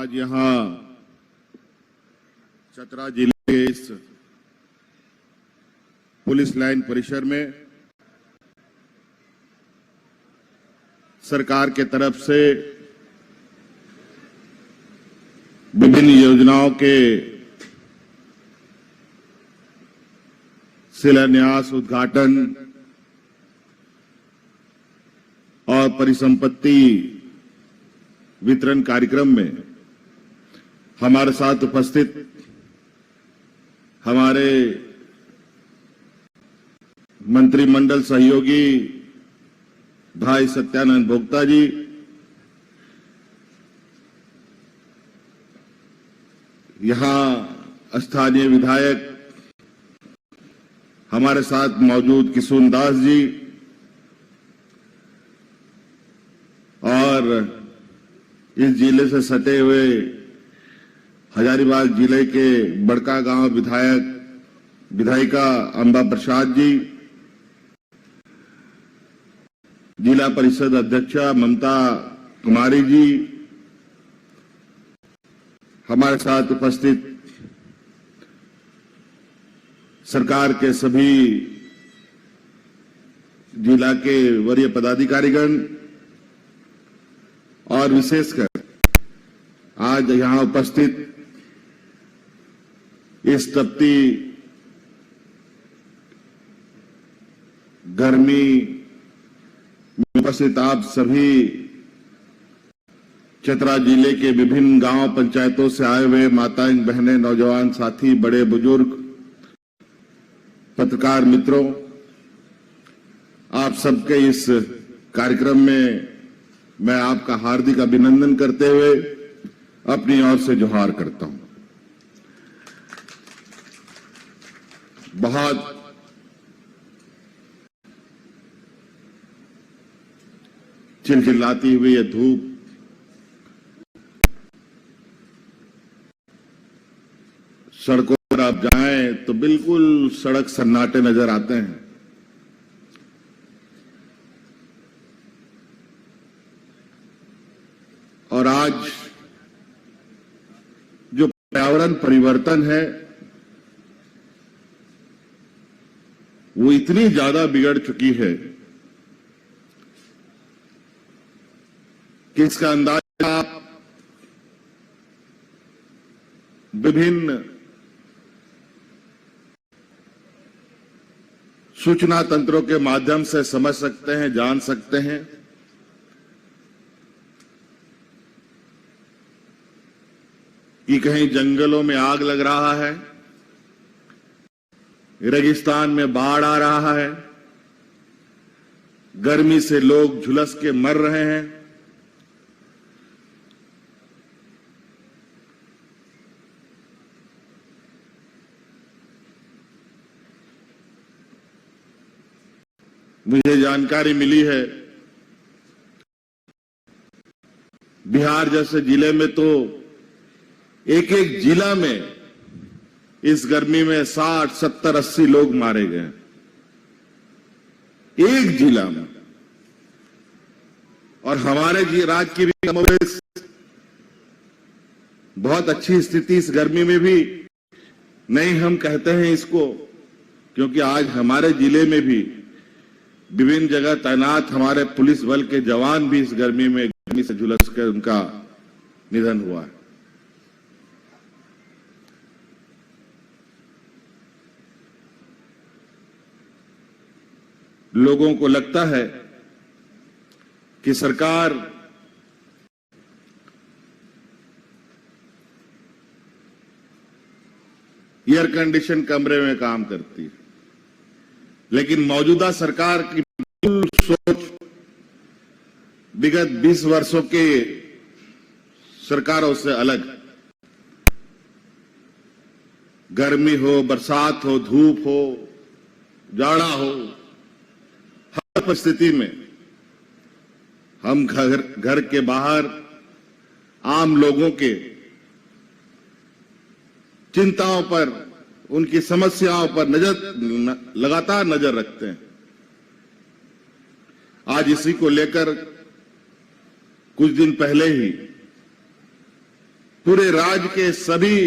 आज यहां चतरा जिले के इस पुलिस लाइन परिसर में सरकार के तरफ से विभिन्न योजनाओं के शिलान्यास, उद्घाटन और परिसंपत्ति वितरण कार्यक्रम में हमारे साथ उपस्थित हमारे मंत्रिमंडल सहयोगी भाई सत्यानंद भोक्ता जी, यहां स्थानीय विधायक हमारे साथ मौजूद किशुन दास जी और इस जिले से सटे हुए हजारीबाग जिले के बड़का गांव विधायिका अंबा प्रसाद जी, जिला परिषद अध्यक्षा ममता कुमारी जी, हमारे साथ उपस्थित सरकार के सभी जिला के वरीय पदाधिकारीगण और विशेषकर आज यहां उपस्थित इस तपती गर्मी में उपस्थित आप सभी चतरा जिले के विभिन्न गांव पंचायतों से आए हुए माताएं, बहनें, नौजवान साथी, बड़े बुजुर्ग, पत्रकार मित्रों, आप सबके इस कार्यक्रम में मैं आपका हार्दिक अभिनंदन करते हुए अपनी ओर से जोहार करता हूं। बहुत चिलचिलाती हुई यह धूप सड़कों पर आप जाएं तो बिल्कुल सड़क सन्नाटे नजर आते हैं। और आज जो पर्यावरण परिवर्तन है वो इतनी ज्यादा बिगड़ चुकी है कि इसका अंदाजा आप विभिन्न सूचना तंत्रों के माध्यम से समझ सकते हैं, जान सकते हैं। कि कहीं जंगलों में आग लग रहा है, रेगिस्तान में बाढ़ आ रहा है, गर्मी से लोग झुलस के मर रहे हैं। मुझे जानकारी मिली है बिहार जैसे जिले में तो एक एक जिला में इस गर्मी में 60, 70, 80 लोग मारे गए एक जिला में। और हमारे राज्य की भी बहुत अच्छी स्थिति इस गर्मी में भी नहीं हम कहते हैं इसको, क्योंकि आज हमारे जिले में भी विभिन्न जगह तैनात हमारे पुलिस बल के जवान भी इस गर्मी से झुलस कर उनका निधन हुआ है। लोगों को लगता है कि सरकार एयर कंडीशन कमरे में काम करती है, लेकिन मौजूदा सरकार की मूल सोच विगत 20 वर्षों के सरकारों से अलग। गर्मी हो, बरसात हो, धूप हो, जाड़ा हो, हर परिस्थिति में हम घर के बाहर आम लोगों के चिंताओं पर, उनकी समस्याओं पर लगातार नजर रखते हैं। आज इसी को लेकर कुछ दिन पहले ही पूरे राज्य के सभी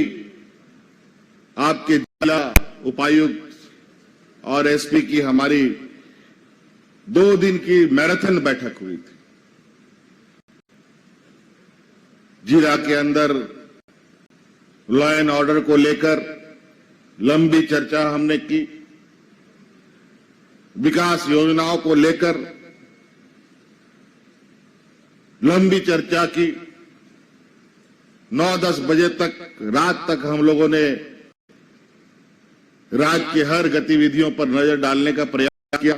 आपके जिला उपायुक्त और एसपी की हमारी 2 दिन की मैराथन बैठक हुई थी। जिला के अंदर लॉ एंड ऑर्डर को लेकर लंबी चर्चा हमने की, विकास योजनाओं को लेकर लंबी चर्चा की। 9-10 बजे तक रात तक हम लोगों ने राज्य की हर गतिविधियों पर नजर डालने का प्रयास किया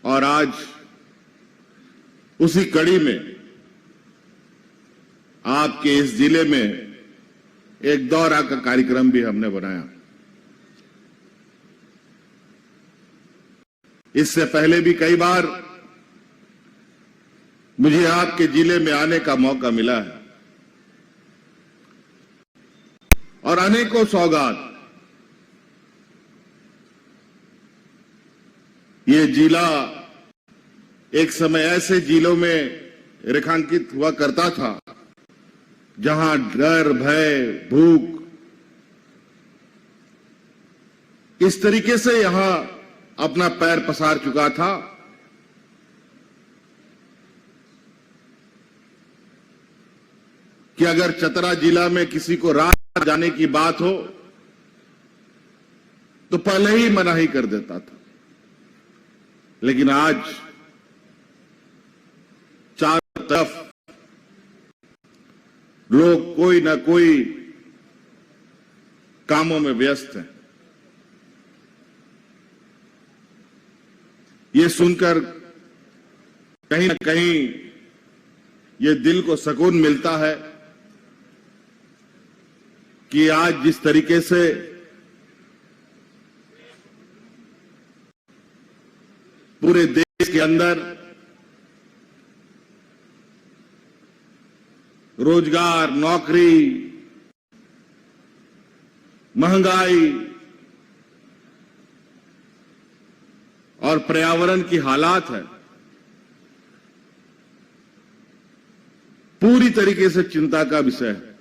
और आज उसी कड़ी में आपके इस जिले में एक दौरा का कार्यक्रम भी हमने बनाया। इससे पहले भी कई बार मुझे आपके जिले में आने का मौका मिला है और अनेकों सौगात ये जिला एक समय ऐसे जिलों में रेखांकित हुआ करता था जहां डर, भय, भूख इस तरीके से यहां अपना पैर पसार चुका था कि अगर चतरा जिला में किसी को रात जाने की बात हो तो पहले ही मनाही कर देता था। लेकिन आज चारों तरफ लोग कोई ना कोई कामों में व्यस्त हैं। ये सुनकर कहीं ना कहीं ये दिल को सुकून मिलता है कि आज जिस तरीके से पूरे देश के अंदर रोजगार, नौकरी, महंगाई और पर्यावरण की हालात है, पूरी तरीके से चिंता का विषय है।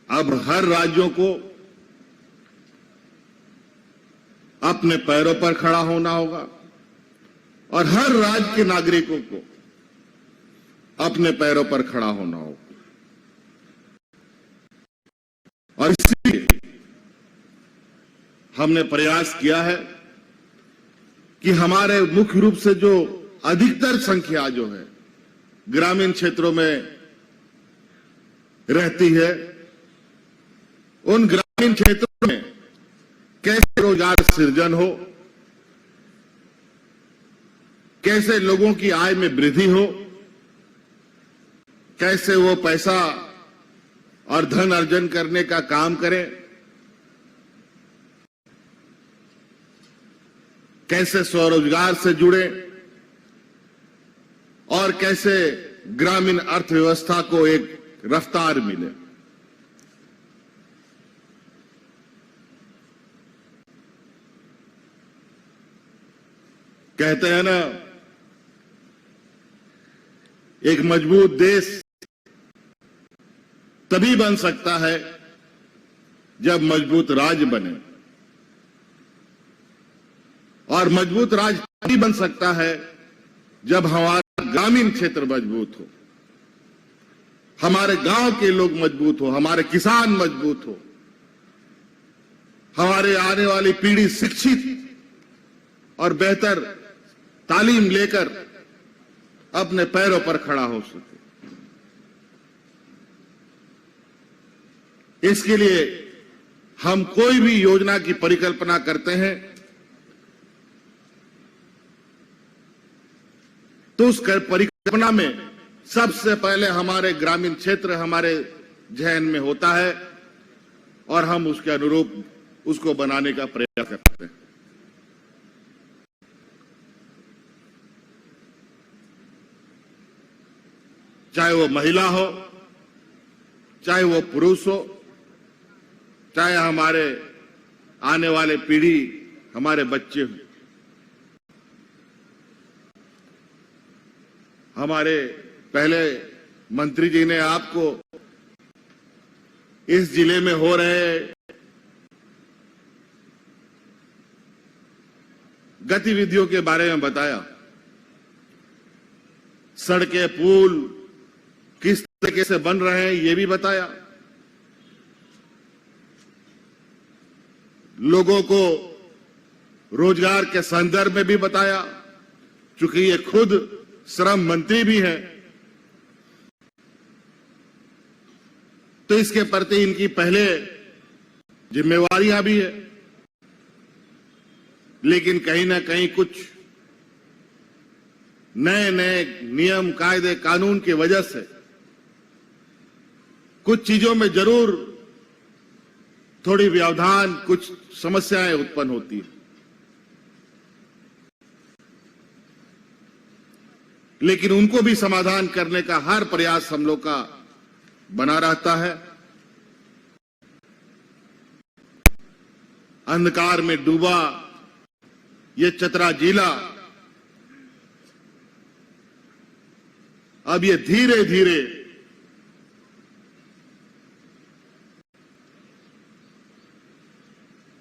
अब हर राज्यों को अपने पैरों पर खड़ा होना होगा और हर राज्य के नागरिकों को अपने पैरों पर खड़ा होना होगा। और इसलिए हमने प्रयास किया है कि हमारे मुख्य रूप से जो अधिकतर संख्या जो है ग्रामीण क्षेत्रों में रहती है, उन ग्रामीण क्षेत्रों में कैसे रोजगार सृजन हो, कैसे लोगों की आय में वृद्धि हो, कैसे वो पैसा और धन अर्जन करने का काम करें, कैसे स्वरोजगार से जुड़े और कैसे ग्रामीण अर्थव्यवस्था को एक रफ्तार मिले। कहते हैं ना, एक मजबूत देश तभी बन सकता है जब मजबूत राज्य बने, और मजबूत राज्य तभी बन सकता है जब हमारा ग्रामीण क्षेत्र मजबूत हो, हमारे गांव के लोग मजबूत हो, हमारे किसान मजबूत हो, हमारे आने वाली पीढ़ी शिक्षित और बेहतर तालीम लेकर अपने पैरों पर खड़ा हो सके। इसके लिए हम कोई भी योजना की परिकल्पना करते हैं तो उस परिकल्पना में सबसे पहले हमारे ग्रामीण क्षेत्र हमारे जहन में होता है और हम उसके अनुरूप उसको बनाने का प्रयास करते हैं। चाहे वो महिला हो, चाहे वो पुरुष हो, चाहे हमारे आने वाले पीढ़ी, हमारे बच्चे हो, हमारे पहले मंत्री जी ने आपको इस जिले में हो रहे गतिविधियों के बारे में बताया। सड़कें, पुल किस तरीके से बन रहे हैं ये भी बताया। लोगों को रोजगार के संदर्भ में भी बताया, चूंकि ये खुद श्रम मंत्री भी हैं, तो इसके प्रति इनकी पहले जिम्मेवारियां भी है। लेकिन कहीं ना कहीं कुछ नए नए नियम, कायदे, कानून की वजह से कुछ चीजों में जरूर थोड़ी व्यवधान, कुछ समस्याएं उत्पन्न होती है। लेकिन उनको भी समाधान करने का हर प्रयास हम लोग का बना रहता है। अंधकार में डूबा ये चतरा जिला अब ये धीरे धीरे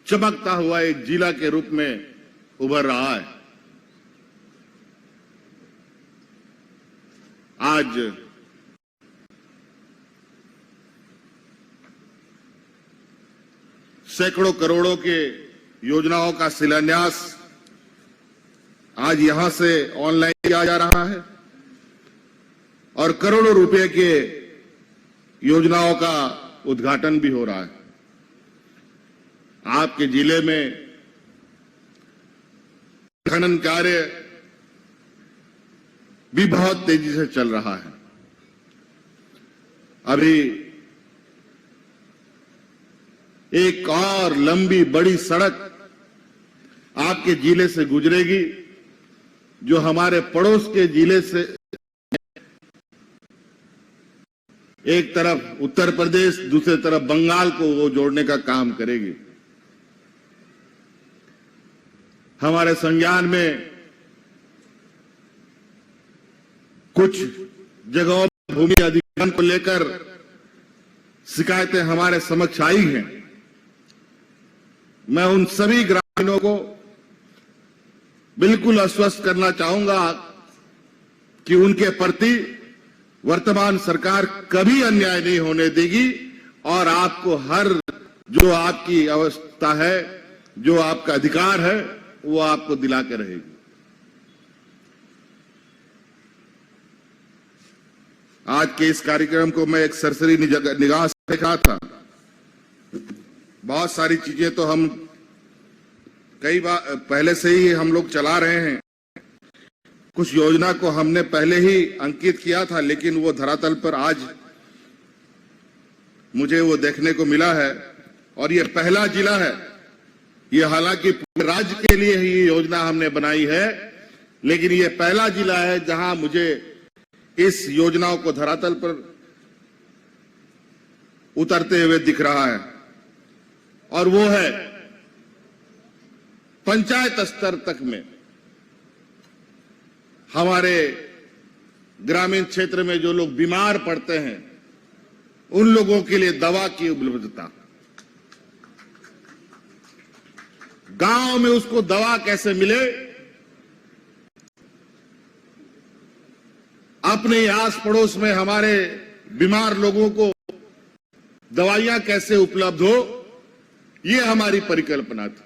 चमकता हुआ एक जिला के रूप में उभर रहा है। आज सैकड़ों करोड़ों के योजनाओं का शिलान्यास आज यहां से ऑनलाइन किया जा रहा है और करोड़ों रुपए के योजनाओं का उद्घाटन भी हो रहा है। आपके जिले में खनन कार्य भी बहुत तेजी से चल रहा है। अभी एक और लंबी बड़ी सड़क आपके जिले से गुजरेगी, जो हमारे पड़ोस के जिले से एक तरफ उत्तर प्रदेश, दूसरी तरफ बंगाल को वो जोड़ने का काम करेगी। हमारे संज्ञान में कुछ जगहों पर भूमि अधिग्रहण को लेकर शिकायतें हमारे समक्ष आई हैं। मैं उन सभी ग्रामीणों को बिल्कुल आश्वस्त करना चाहूंगा कि उनके प्रति वर्तमान सरकार कभी अन्याय नहीं होने देगी और आपको हर जो आपकी अवस्था है, जो आपका अधिकार है, वो आपको दिला के रहेगी। आज के इस कार्यक्रम को मैं एक सरसरी निगाह से देखा था। बहुत सारी चीजें तो हम कई बार पहले से ही हम लोग चला रहे हैं। कुछ योजना को हमने पहले ही अंकित किया था, लेकिन वो धरातल पर आज मुझे वो देखने को मिला है। और ये पहला जिला है, ये हालांकि पूरे राज्य के लिए ही ये योजना हमने बनाई है, लेकिन ये पहला जिला है जहां मुझे इस योजनाओं को धरातल पर उतरते हुए दिख रहा है। और वो है पंचायत स्तर तक में हमारे ग्रामीण क्षेत्र में जो लोग बीमार पड़ते हैं, उन लोगों के लिए दवा की उपलब्धता। गांव में उसको दवा कैसे मिले, अपने आस पड़ोस में हमारे बीमार लोगों को दवाइयां कैसे उपलब्ध हो, ये हमारी परिकल्पना थी।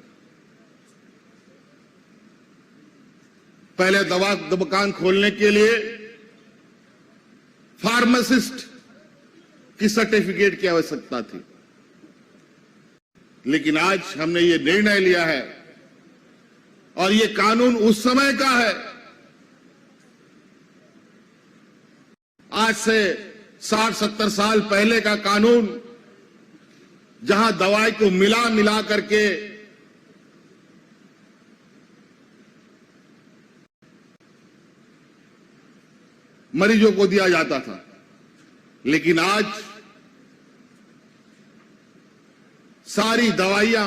पहले दवा दुकान खोलने के लिए फार्मासिस्ट की सर्टिफिकेट की आवश्यकता थी, लेकिन आज हमने ये निर्णय लिया है और ये कानून उस समय का है। आज से 60-70 साल पहले का कानून, जहां दवाई को मिला करके मरीजों को दिया जाता था, लेकिन आज सारी दवाइयां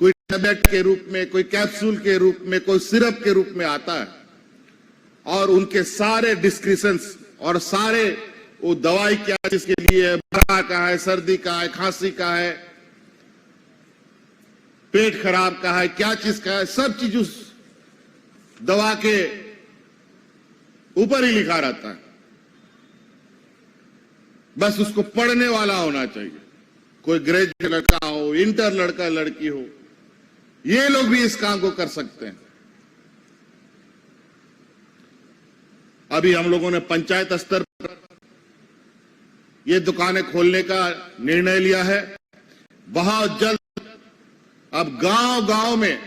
कोई टैबलेट के रूप में, कोई कैप्सूल के रूप में, कोई सिरप के रूप में आता है और उनके सारे डिस्क्रिप्शंस और सारे वो दवाई क्या चीज के लिए है, बुखार का है, सर्दी का है, खांसी का है, पेट खराब का है, क्या चीज का है, सब चीज उस दवा के ऊपर ही लिखा रहता है। बस उसको पढ़ने वाला होना चाहिए, कोई ग्रेजुएट लड़का हो, इंटर लड़का लड़की हो, ये लोग भी इस काम को कर सकते हैं। अभी हम लोगों ने पंचायत स्तर पर ये दुकानें खोलने का निर्णय लिया है। बहुत जल्द अब गांव-गांव में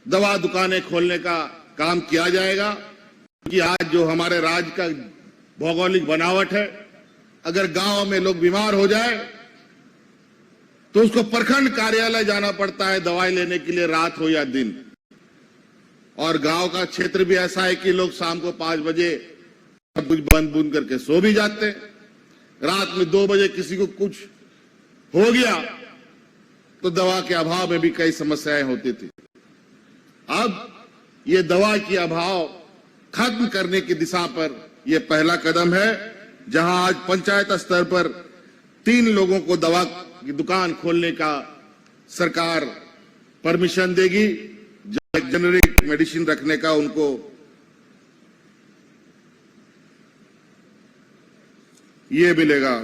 दवा दुकानें खोलने का काम किया जाएगा, क्योंकि आज जो हमारे राज्य का भौगोलिक बनावट है, अगर गांव में लोग बीमार हो जाए तो उसको प्रखंड कार्यालय जाना पड़ता है दवाई लेने के लिए, रात हो या दिन। और गांव का क्षेत्र भी ऐसा है कि लोग शाम को 5 बजे सब कुछ बंद बुंद करके सो भी जाते हैं। रात में 2 बजे किसी को कुछ हो गया तो दवा के अभाव में भी कई समस्याएं होती थी। अब ये दवा की अभाव खत्म करने की दिशा पर यह पहला कदम है, जहां आज पंचायत स्तर पर 3 लोगों को दवा की दुकान खोलने का सरकार परमिशन देगी। जेनरिक मेडिसिन रखने का उनको ये मिलेगा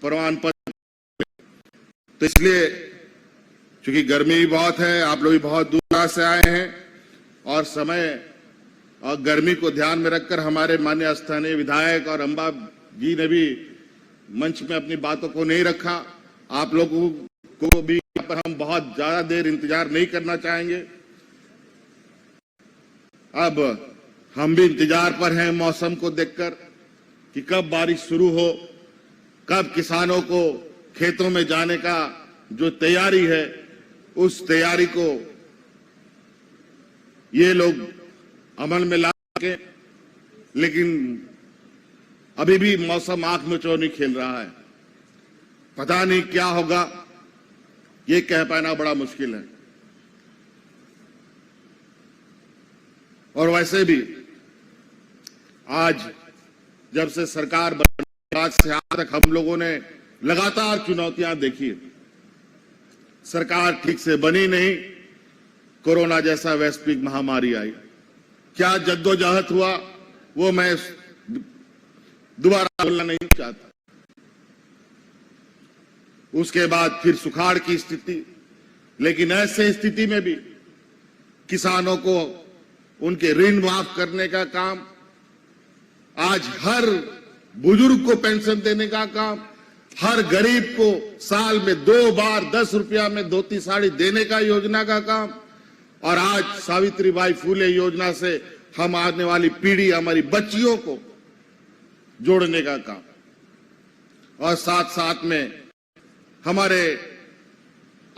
प्रमाण पत्र। तो इसलिए चूंकि गर्मी भी बहुत है, आप लोग भी बहुत दूर से आए हैं, और समय और गर्मी को ध्यान में रखकर हमारे माननीय स्थानीय विधायक और अंबा जी ने भी मंच में अपनी बातों को नहीं रखा। आप लोगों को भी पर हम बहुत ज्यादा देर इंतजार नहीं करना चाहेंगे। अब हम भी इंतजार पर हैं मौसम को देखकर कि कब बारिश शुरू हो, कब किसानों को खेतों में जाने का जो तैयारी है उस तैयारी को ये लोग अमल में ला सके। लेकिन अभी भी मौसम आंख में चौनी खेल रहा है, पता नहीं क्या होगा, ये कह पाना बड़ा मुश्किल है। और वैसे भी आज जब से सरकार बनी आज से आज तक हम लोगों ने लगातार चुनौतियां देखी। सरकार ठीक से बनी नहीं, कोरोना जैसा वैश्विक महामारी आई, क्या जद्दोजहद हुआ वो मैं दोबारा बोलना नहीं चाहता। उसके बाद फिर सुखाड़ की स्थिति, लेकिन ऐसे स्थिति में भी किसानों को उनके ऋण माफ करने का काम, आज हर बुजुर्ग को पेंशन देने का काम, हर गरीब को साल में 2 बार 10 रुपया में धोती साड़ी देने का योजना का काम, और आज सावित्रीबाई फुले योजना से हम आने वाली पीढ़ी हमारी बच्चियों को जोड़ने का काम, और साथ साथ में हमारे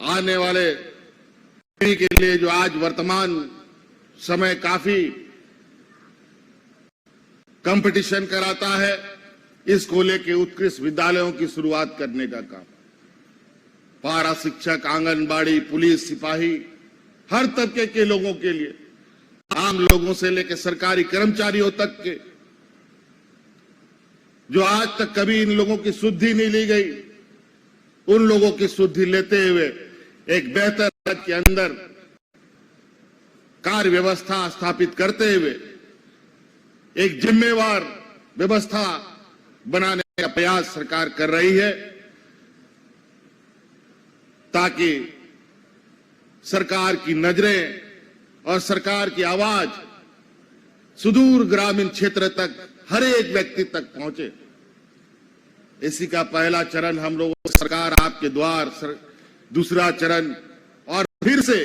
आने वाले पीढ़ी के लिए जो आज वर्तमान समय काफी कंपटीशन कराता है, इसको लेके उत्कृष्ट विद्यालयों की शुरुआत करने का काम, पारा शिक्षक, आंगनबाड़ी, पुलिस, सिपाही, हर तबके के लोगों के लिए, आम लोगों से लेकर सरकारी कर्मचारियों तक के, जो आज तक कभी इन लोगों की सुधि नहीं ली गई, उन लोगों की सुधि लेते हुए एक बेहतर राज्य के अंदर कार्य व्यवस्था स्थापित करते हुए एक जिम्मेवार व्यवस्था बनाने का प्रयास सरकार कर रही है, ताकि सरकार की नजरें और सरकार की आवाज सुदूर ग्रामीण क्षेत्र तक, हर एक व्यक्ति तक पहुंचे। इसी का पहला चरण हम लोग सरकार आपके द्वार, दूसरा चरण, और फिर से